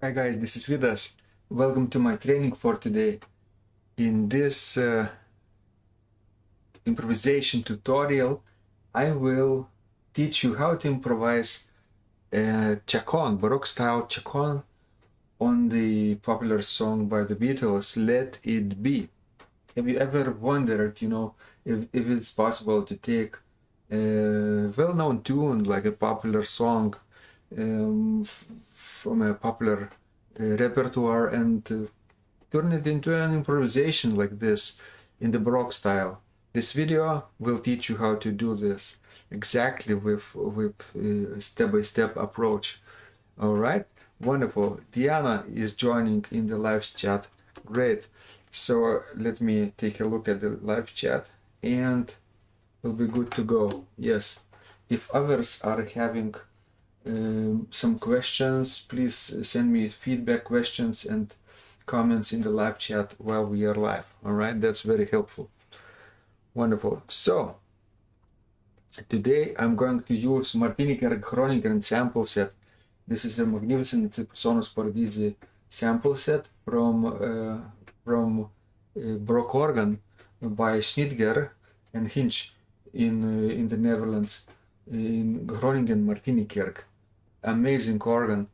Hi guys, this is Vidas. Welcome to my training for today. In this improvisation tutorial, I will teach you how to improvise chaconne, Baroque style chaconne on the popular song by the Beatles, Let It Be. Have you ever wondered, if it's possible to take a well-known tune like a popular song from a popular repertoire and turn it into an improvisation like this in the Baroque style? This video will teach you how to do this exactly with a step-by-step approach. All right, wonderful. Diana is joining in the live chat. Great. So let me take a look at the live chat and we'll be good to go. Yes. If others are having some questions, please send me feedback, questions and comments in the live chat while we are live. All right, that's very helpful. Wonderful. So today I'm going to use Martinikerk Groningen sample set. This is a magnificent Sonus Paradisi sample set from Baroque organ by Schnitger and Hinch in the Netherlands, in Groningen, Martinikerk. Amazing organ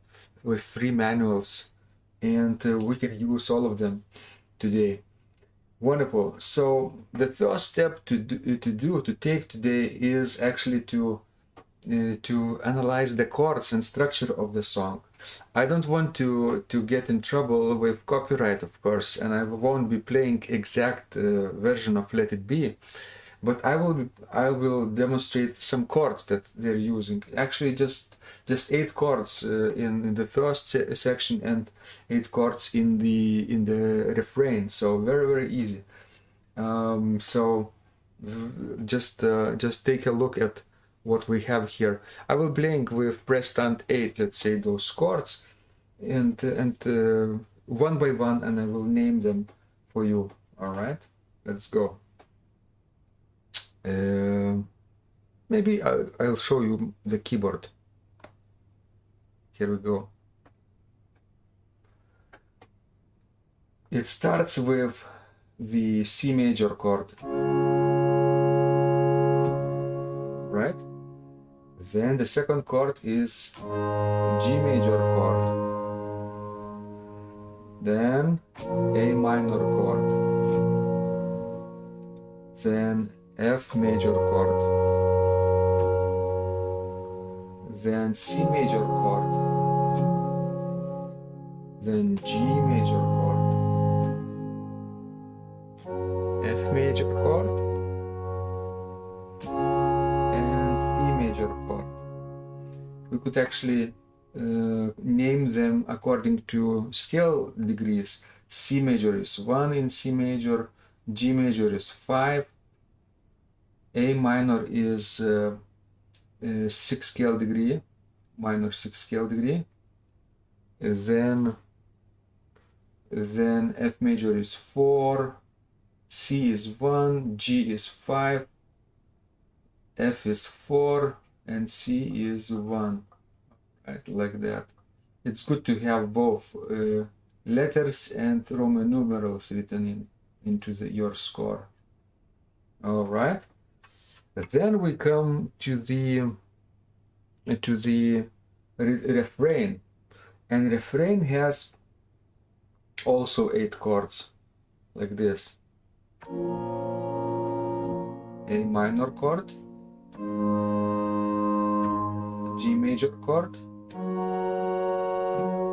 with free manuals, and we can use all of them today. Wonderful. So the first step to take today is actually to analyze the chords and structure of the song. I don't want to get in trouble with copyright, of course, and I won't be playing exact version of Let It Be, but I will demonstrate some chords that they're using. Actually, just 8 chords in the first section and 8 chords in the refrain. So very easy. So just take a look at what we have here. I will playing with press stand 8, let's say, those chords, and one by one, and I will name them for you. All right, let's go. Maybe I'll show you the keyboard. Here we go. It starts with the C major chord, right? Then the second chord is G major chord, then A minor chord, then F major chord, then C major chord, then G major chord, F major chord, and C major chord. We could actually name them according to scale degrees. C major is 1 in C major, G major is 5, A minor is 6 scale degree, minor 6 scale degree, then F major is 4, C is 1, G is 5, F is 4, and C is 1, right, like that. It's good to have both letters and Roman numerals written into your score. All right. Then we come to the refrain, and refrain has also 8 chords, like this: A minor chord, G major chord,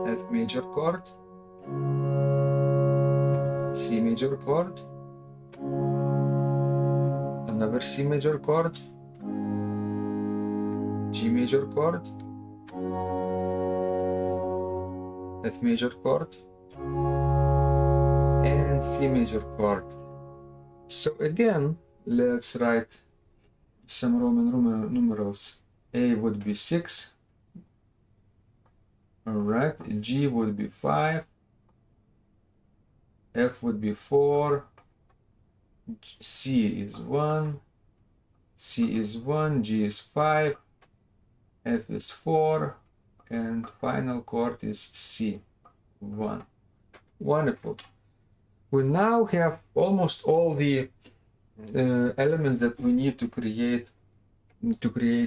F major chord, C major chord, another C major chord, G major chord, F major chord, and C major chord. So again, let's write some Roman numerals. A would be 6, all right, G would be 5, F would be 4, C is 1, C is 1, G is 5, F is 4, and final chord is C. 1. Wonderful. We now have almost all the elements that we need to create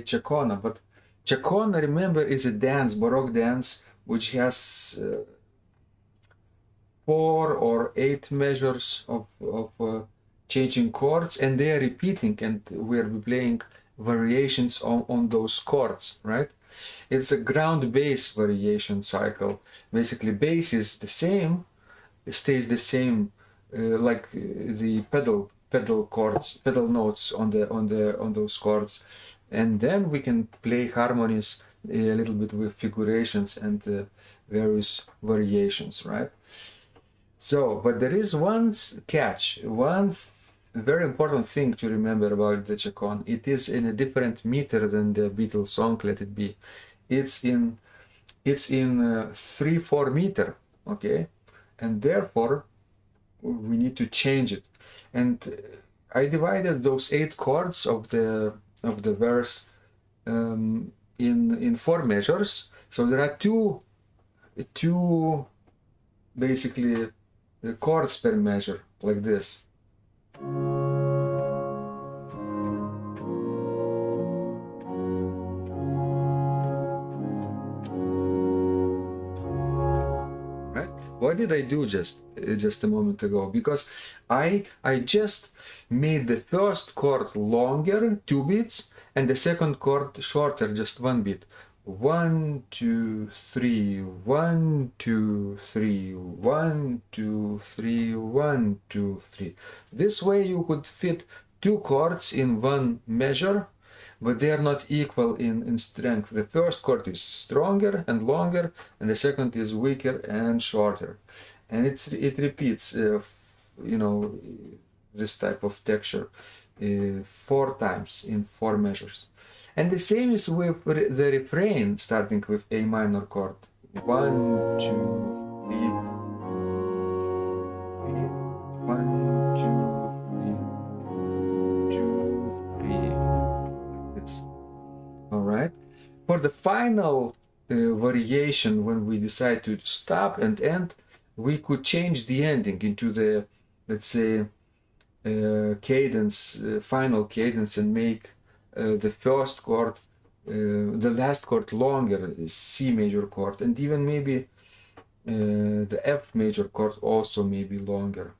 chaconne. But chaconne, remember, is a dance, Baroque dance, which has 4 or 8 measures of changing chords, and they are repeating, and we're playing variations on those chords, right? It's a ground bass variation cycle. Basically, bass is the same, it stays the same, like the pedal chords, pedal notes on those chords, and then we can play harmonies a little bit with figurations and various variations, right? So, but there is one catch, one very important thing to remember about the chaconne. It is in a different meter than the Beatles song Let It Be. It's in 3/4 meter, okay, and therefore we need to change it. And I divided those 8 chords of the verse in 4 measures. So there are two basically chords per measure, like this. Right? What did I do just a moment ago? Because I just made the first chord longer, 2 beats, and the second chord shorter, just 1 beat. 1, 2, 3, 1, 2, 3, 1, 2, 3, 1, 2, 3. This way you could fit 2 chords in 1 measure, but they are not equal in strength. The first chord is stronger and longer, and the second is weaker and shorter. And it repeats, this type of texture 4 times in 4 measures. And the same is with the refrain, starting with A minor chord. 1, 2, 3, 1, 2, 3, 2, 3, like this. All right. For the final variation, when we decide to stop and end, we could change the ending into the, let's say, cadence, final cadence, and make the first chord, the last chord longer, C major chord, and even maybe the F major chord also may be longer.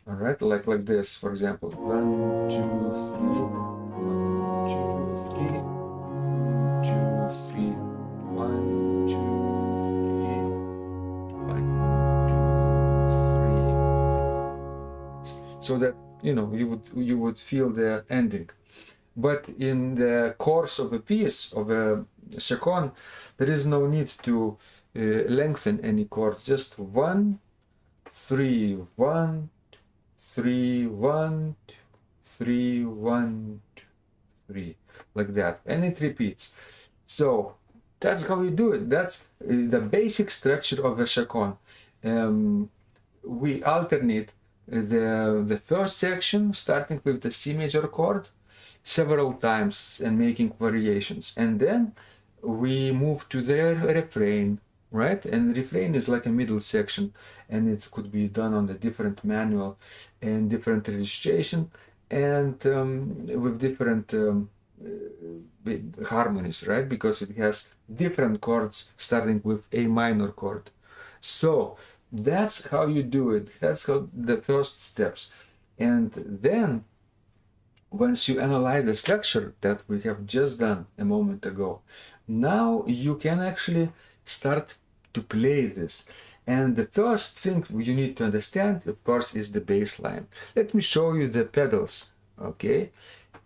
All right, like this, for example. 1, 2, 3, 1, 2, 3, 1, 2, 3, 1, 2, 3, 1, 2, 3. So that you would feel the ending. But in the course of a piece of a chaconne, there is no need to lengthen any chords. Just 1, 3, 1, 3, 1, 3, 1, 3, like that, and it repeats. So that's how you do it. That's the basic structure of a chaconne. We alternate the first section, starting with the C major chord, several times and making variations, and then we move to the refrain, right? And refrain is like a middle section, and it could be done on the different manual and different registration, and with different harmonies, right? Because it has different chords starting with A minor chord. So that's how you do it. That's how the first steps. And then once you analyze the structure that we have just done a moment ago, now you can actually start to play this. And the first thing you need to understand, of course, is the bass line. Let me show you the pedals, okay?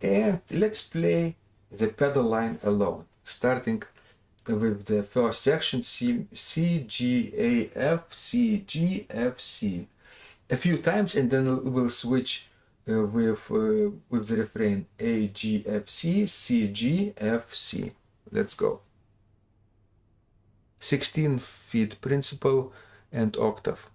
And let's play the pedal line alone, starting with the first section, C, G, A, F, C, G, F, C, a few times, and then we'll switch with the refrain A, G, F, C, C, G, F, C. Let's go. 16-feet principle and octave.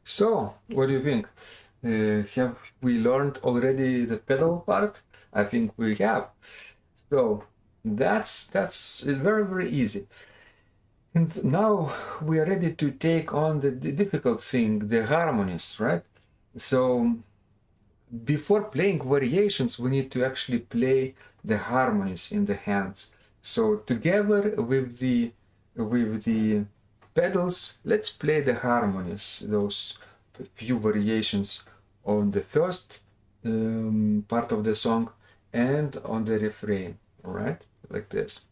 So, what do you think? Have we learned already the pedal part? I think we have. So that's very easy. And now we are ready to take on the difficult thing, the harmonies, right? So before playing variations, we need to actually play the harmonies in the hands. So together with the pedals, let's play the harmonies, those few variations on the first part of the song and on the refrain, all right? Like this.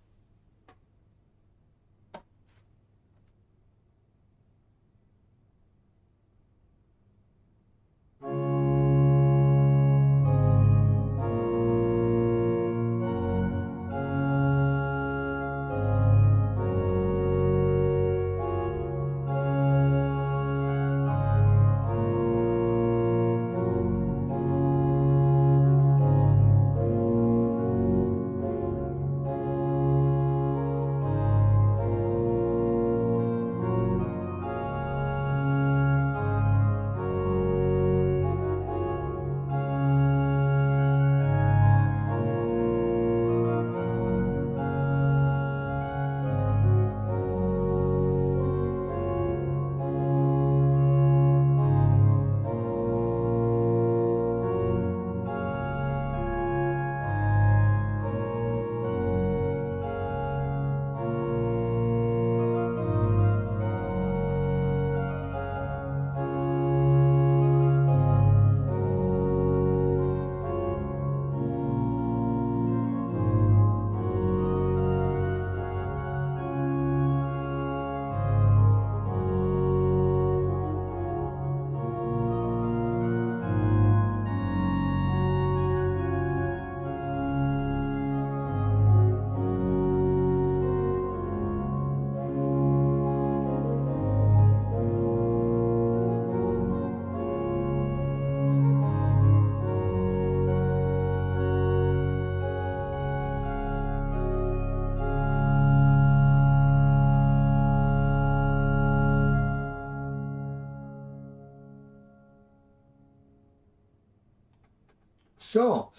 So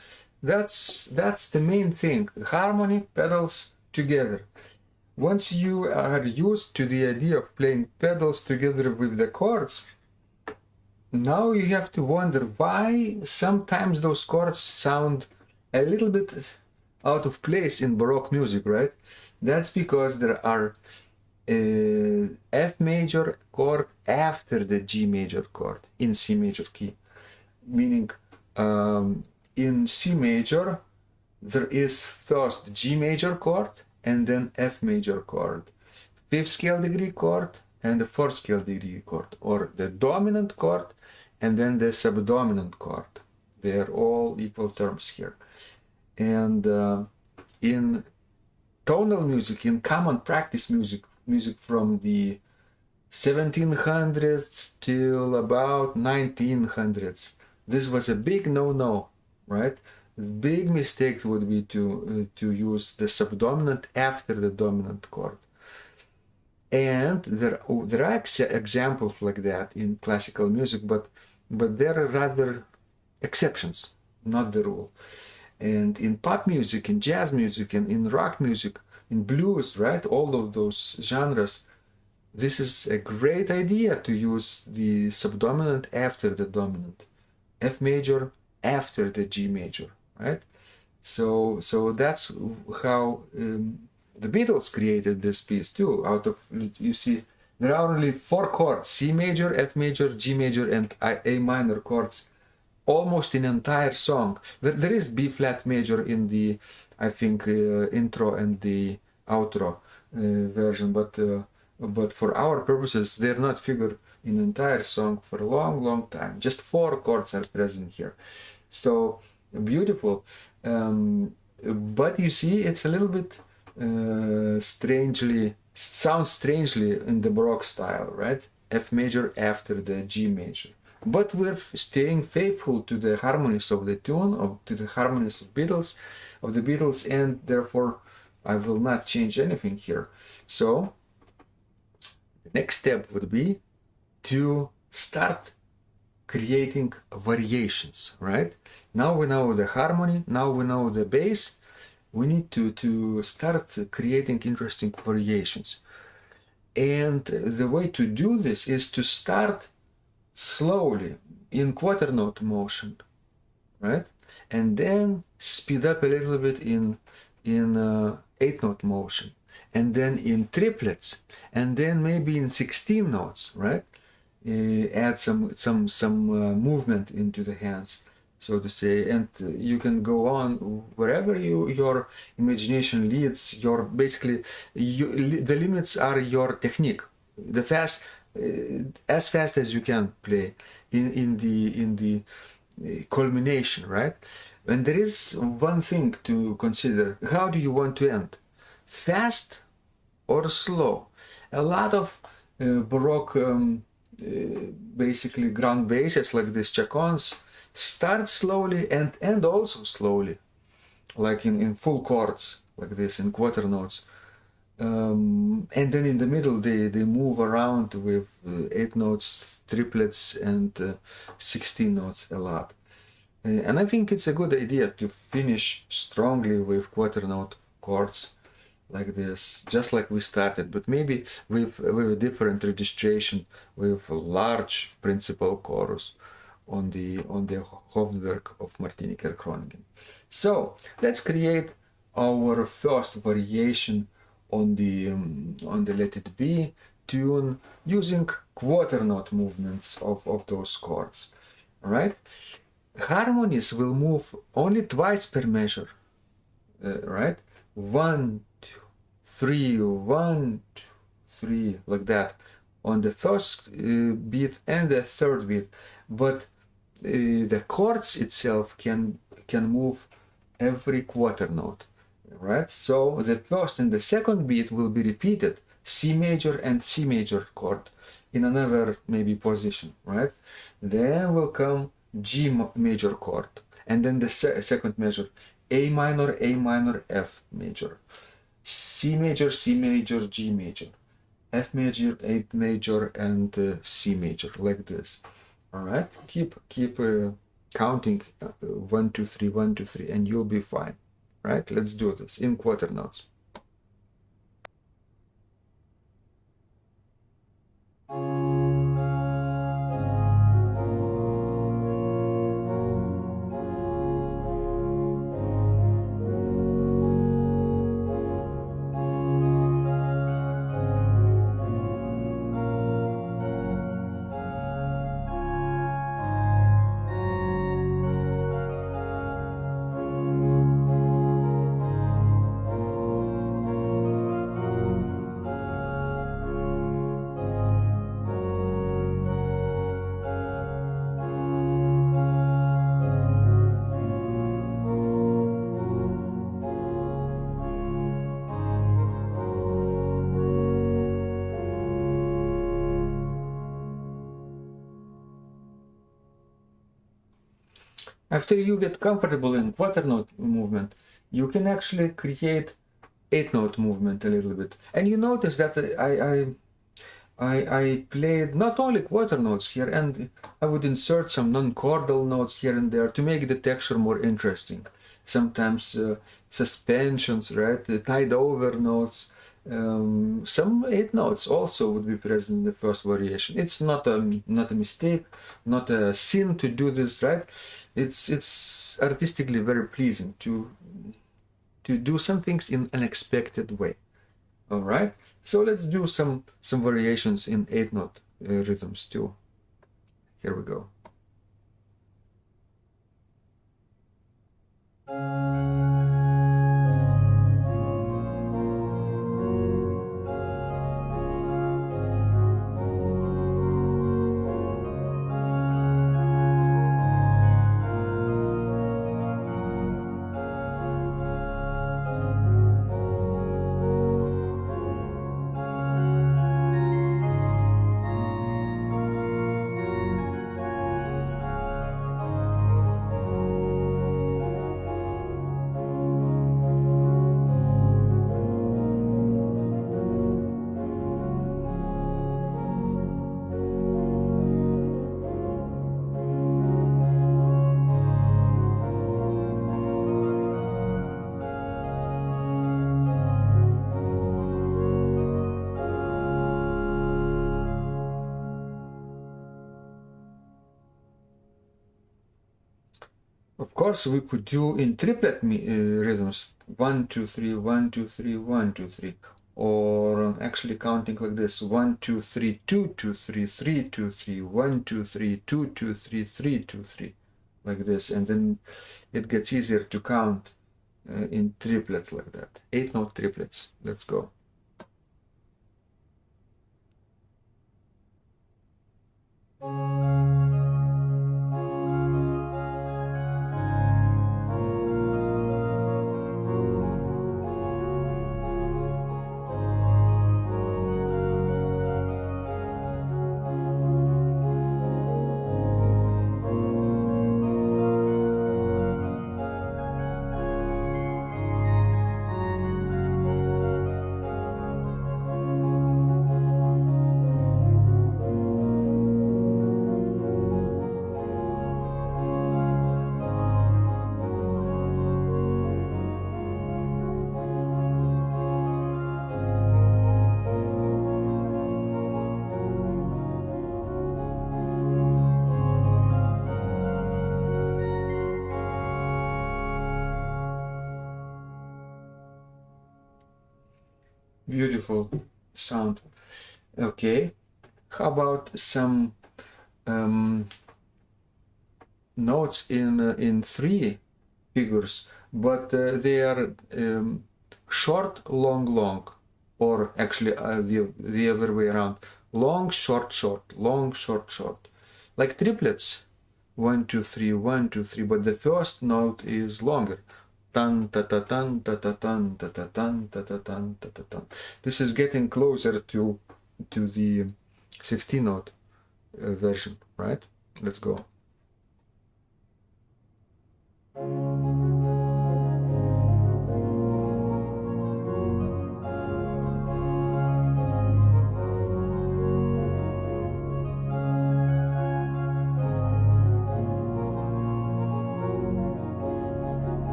that's the main thing, harmony, pedals together. Once you are used to the idea of playing pedals together with the chords, now you have to wonder why sometimes those chords sound a little bit out of place in Baroque music, right? That's because there are F major chord after the G major chord in C major key, meaning in C major there is first G major chord and then F major chord, fifth scale degree chord and the fourth scale degree chord, or the dominant chord and then the subdominant chord. They are all equal terms here. And in tonal music, in common practice music from the 1700s till about 1900s, this was a big no-no, right? The big mistake would be to use the subdominant after the dominant chord. And there are examples like that in classical music, but there are rather exceptions, not the rule. And in pop music, in jazz music, and in rock music, in blues, right? All of those genres, this is a great idea to use the subdominant after the dominant. F major after the G major, right? So that's how the Beatles created this piece too. Out of, you see, there are only 4 chords: C major, F major, G major, and A minor chords, almost in entire song. There is B flat major in the, I think, intro and the outro version, but for our purposes, they're not figured in entire song for a long time. Just 4 chords are present here. So beautiful. But you see, it's a little bit sounds strangely in the Baroque style, right? F major after the G major. But we're staying faithful to the harmonies of the tune, to the harmonies of the Beatles, and therefore I will not change anything here. So the next step would be to start creating variations, right? Now we know the harmony, now we know the bass, we need to start creating interesting variations. And the way to do this is to start slowly in quarter note motion, right? And then speed up a little bit in eighth note motion, and then in triplets, and then maybe in 16 notes, right? Add some movement into the hands, so to say, and you can go on wherever your imagination leads. Your basically the limits are your technique. The fast, as fast as you can play in the culmination, right? And there is one thing to consider: how do you want to end? Fast or slow? A lot of Baroque basically ground basses like these chaconnes start slowly and end also slowly, like in full chords like this, in quarter notes, and then in the middle they move around with 8 notes, triplets, and 16 notes a lot. And I think it's a good idea to finish strongly with quarter note chords like this, just like we started, but maybe with a different registration, with a large principal chorus on the Hauptwerk of Martinikerk Groningen. So let's create our first variation on the Let It Be tune using quarter note movements of those chords. All right. Harmonies will move only twice per measure, right? 1, 2, 3, 1, 2, 3, like that, on the first beat and the third beat. But the chords itself can move every quarter note, right? So the first and the second beat will be repeated, C major and C major chord in another maybe position, right? Then will come G major chord, and then the second measure, A minor, F major, C major, G major, F major, A major, and C major, like this. All right, keep counting 1, 2, 3, 1, 2, 3, and you'll be fine. Right, let's do this in quarter notes. After you get comfortable in quarter note movement, you can actually create 8 note movement a little bit. And you notice that I played not only quarter notes here, and I would insert some non-chordal notes here and there to make the texture more interesting. Sometimes suspensions, right? Tied over notes. Some 8 notes also would be present in the first variation. It's not a mistake, not a sin to do this, right? It's artistically very pleasing to do some things in an unexpected way. All right, so let's do some variations in 8 note rhythms too. Here we go. Of course, we could do in triplet rhythms 1 2 3 1 2 3 1 2 3, or actually counting like this 1 2 3 2 2 3 3 2 3 1 2 3 2 2 3 3 2 3, like this, and then it gets easier to count in triplets like that. 8-note triplets. Let's go. Beautiful sound. Okay, how about some notes in three figures, but they are short, long, long, or actually the other way around: long, short, short, long, short, short, like triplets. 1 2 3 1 2 3, but the first note is longer. Tan ta ta tan ta ta tan ta ta tan ta ta tan ta ta tan. This is getting closer to the 16-note version, right? Let's go.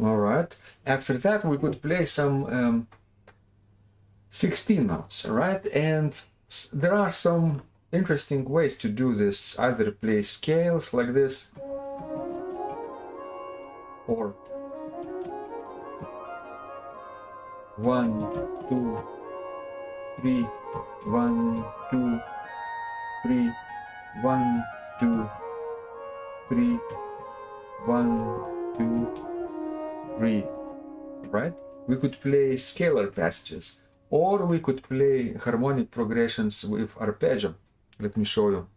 All right. After that, we could play some 16 notes, right? And there are some interesting ways to do this. Either play scales like this, or 1 2 3 1 2 3 1 2 3 1 2 3, right? We could play scalar passages, or we could play harmonic progressions with arpeggio. Let me show you.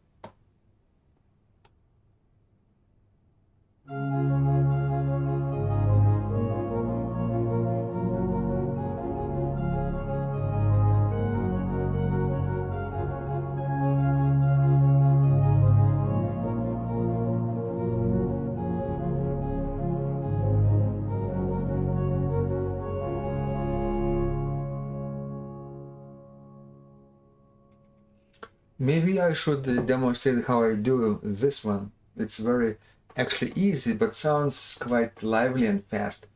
Maybe I should demonstrate how I do this one. It's very actually easy, but sounds quite lively and fast.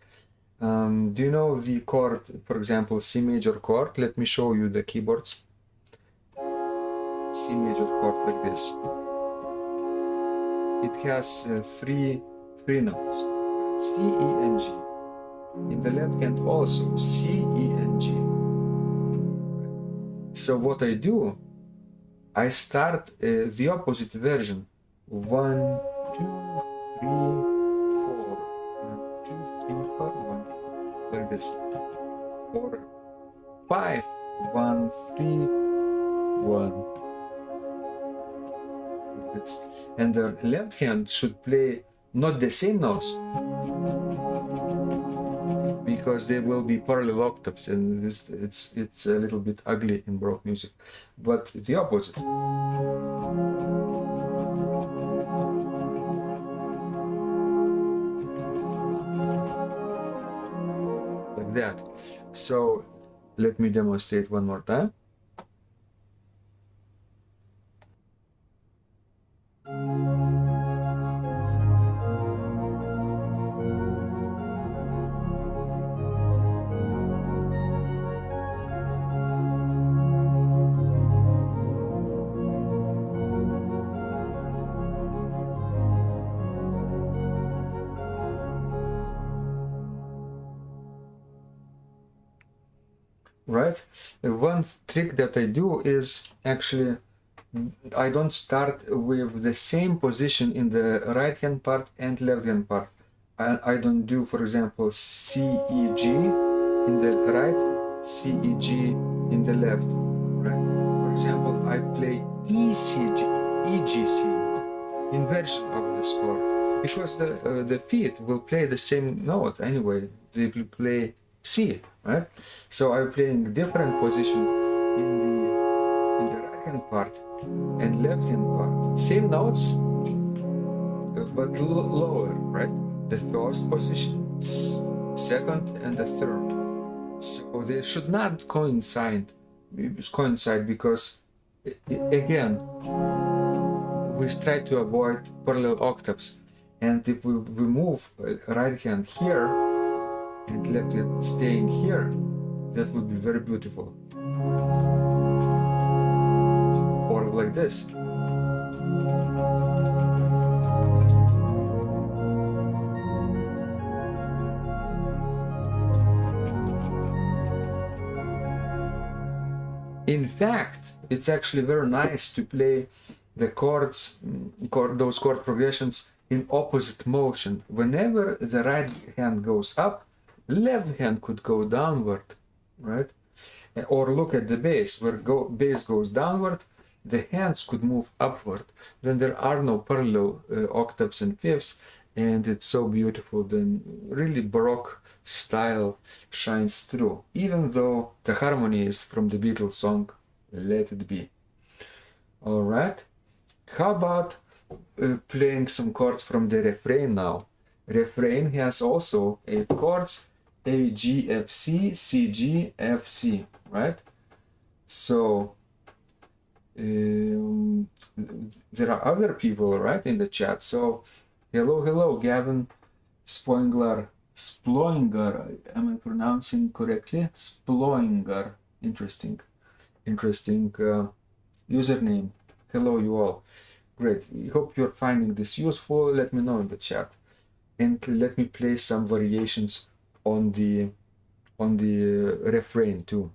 Do you know the chord, for example, C major chord? Let me show you the keyboards. C major chord like this. It has three notes, C, E, and G. In the left hand also, C, E, and G. So what I do, I start the opposite version. 1 2 3 4 1 2 3 4 1, like this, or 5 1 3 1, like this. And the left hand should play not the same notes, because they will be parallel octaves, and it's a little bit ugly in Baroque music, but the opposite. Like that. So let me demonstrate one more time. right? One trick that I do is actually I don't start with the same position in the right hand part and left hand part. I don't do, for example, C, E, G in the right, C, E, G in the left, right? For example, I play E, C, G, E, G, C, inversion of this chord, because the feet will play the same note anyway. They will play C, right? So I'm playing different position in the right hand part and left hand part. Same notes, but lower, right? The first position, second, and the third. So they should not coincide because, again, we try to avoid parallel octaves. And if we move right hand here and left it staying here, that would be very beautiful. Or like this. In fact, it's actually very nice to play the chords, those chord progressions in opposite motion. Whenever the right hand goes up, left hand could go downward, right? Or look at the bass, where bass goes downward, the hands could move upward. Then there are no parallel octaves and fifths, and it's so beautiful. Then really Baroque style shines through, even though the harmony is from the Beatles song Let It Be. All right, how about playing some chords from the refrain now? Refrain has also 8 chords: A, G, F, C, C, G, F, C, right? So there are other people, right, in the chat. So hello, Gavin Sploinger. Am I pronouncing correctly? Sploinger. Interesting username. Hello, you all. Great. I hope you're finding this useful. Let me know in the chat, and let me play some variations on the refrain too.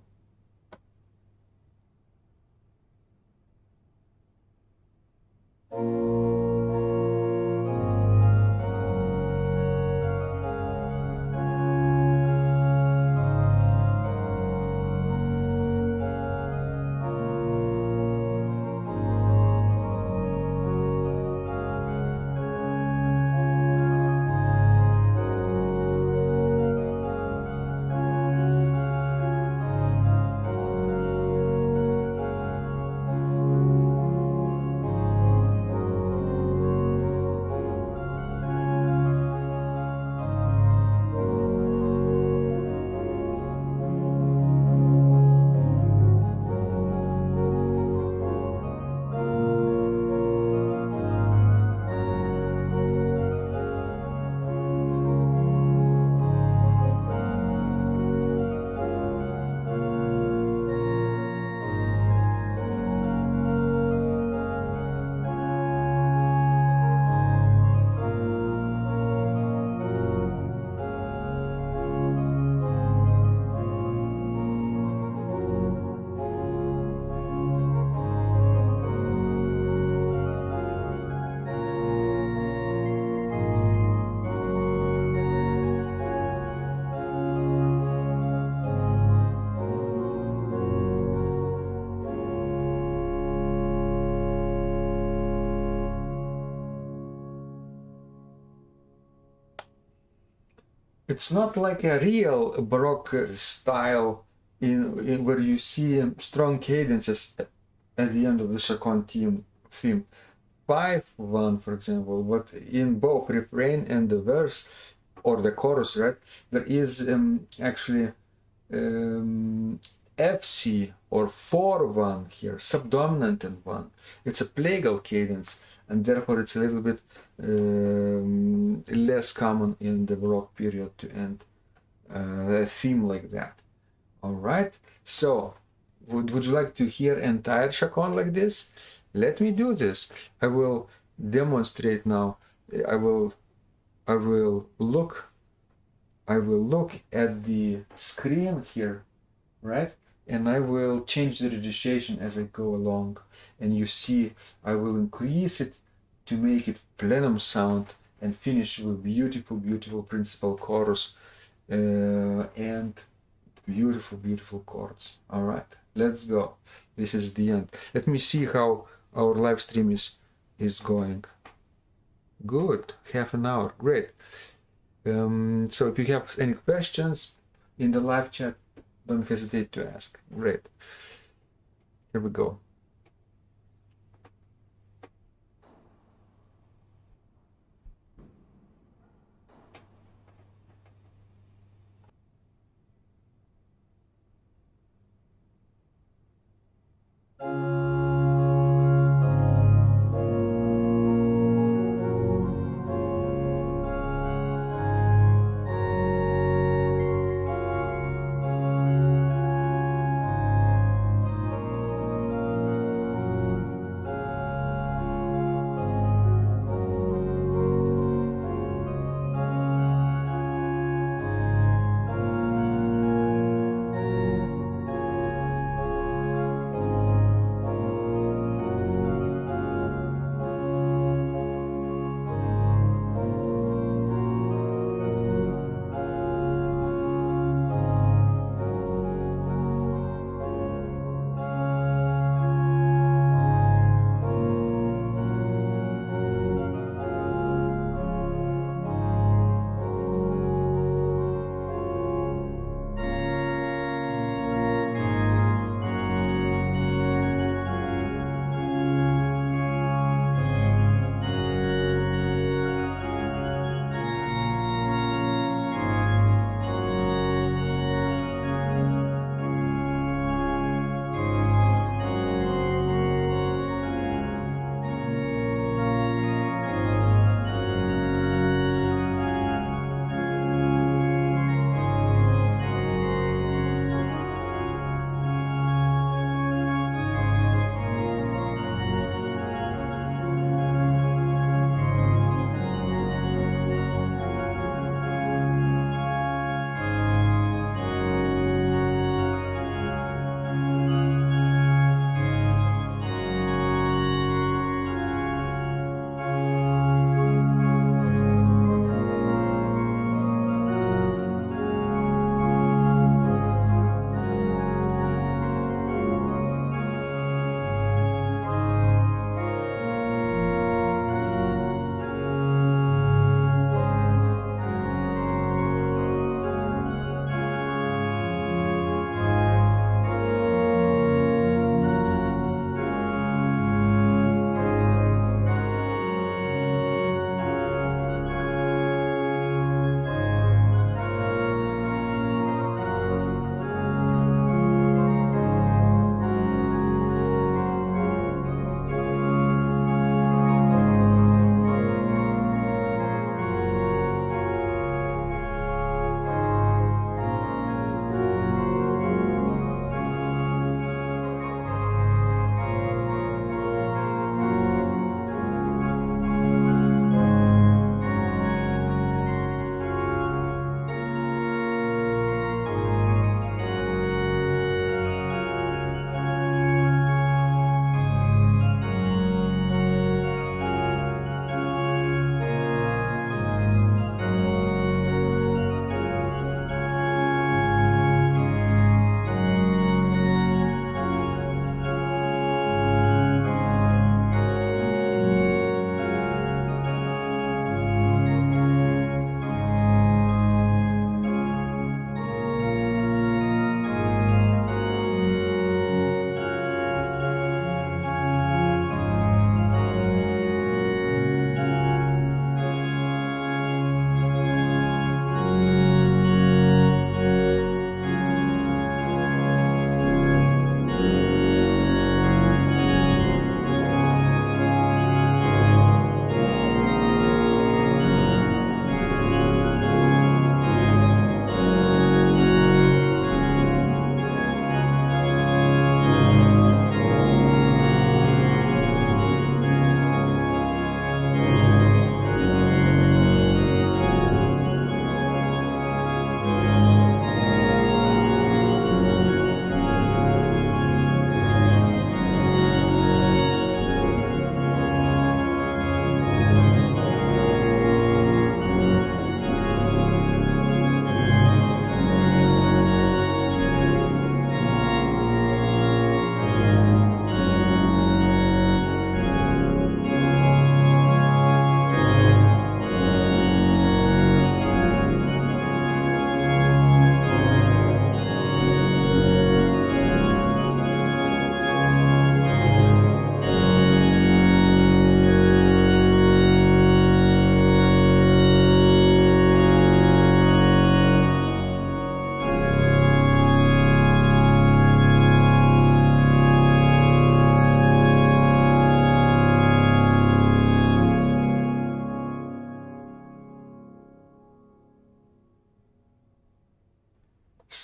It's not like a real Baroque style in where you see strong cadences at the end of the Chaconne theme. 5-1, for example, but in both refrain and the verse or the chorus, right, there is actually FC or 4-1 here, subdominant and 1. It's a plagal cadence, and therefore it's a little bit less common in the Baroque period to end a theme like that. All right, so would you like to hear entire Chaconne like this? Let me do this. I will demonstrate now. I will look at the screen here right? And I will change the registration as I go along. And you see, I will increase it to make it plenum sound and finish with beautiful, beautiful principal chorus and beautiful, beautiful chords. All right, let's go. This is the end. Let me see how our live stream is going. Good, half an hour, great. So if you have any questions in the live chat, don't hesitate to ask. Great. Here we go.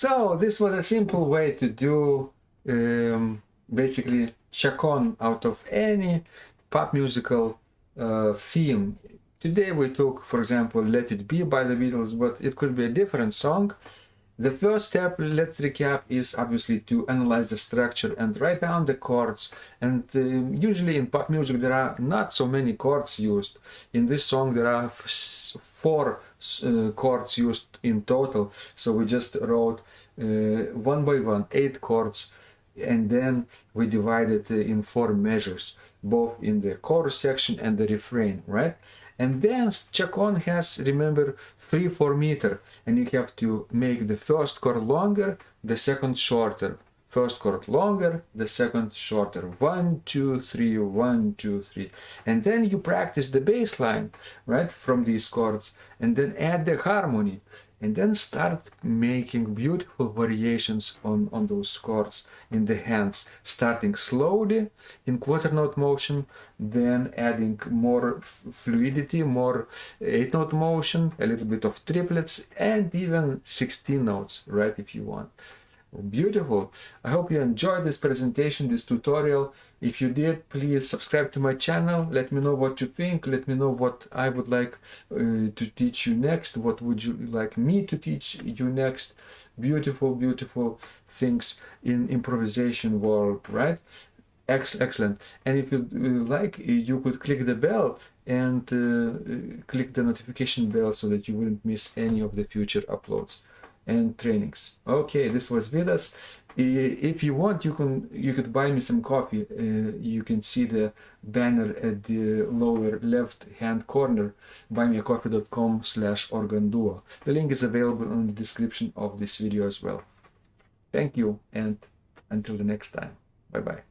So this was a simple way to do basically chaconne out of any pop musical theme. Today we took, for example, Let It Be by the Beatles, but it could be a different song. The first step, let's recap, is obviously to analyze the structure and write down the chords. And usually in pop music there are not so many chords used. In this song there are 4 chords used in total. So we just wrote one by one 8 chords, and then we divided in 4 measures, both in the chorus section and the refrain, right? And then chaconne has, remember, 3/4 meter, and you have to make the first chord longer, the second shorter. First chord longer, the second shorter. 1, 2, 3, 1, 2, 3. And then you practice the bass line, right, from these chords, and then add the harmony. And then start making beautiful variations on those chords in the hands, starting slowly in quarter note motion, then adding more fluidity, more 8-note motion, a little bit of triplets, and even 16 notes, right, if you want. Beautiful. I hope you enjoyed this presentation, this tutorial. If you did, please subscribe to my channel. Let me know what you think. Let me know what I would like to teach you next. What would you like me to teach you next? Beautiful, beautiful things in improvisation world, right? Excellent. And if you like, you could click the bell and click the notification bell so that you wouldn't miss any of the future uploads and trainings. Okay, this was Vidas. If you want, you could buy me some coffee. You can see the banner at the lower left hand corner, buymeacoffee.com/organduo. The link is available in the description of this video as well. Thank you, and until the next time, bye bye.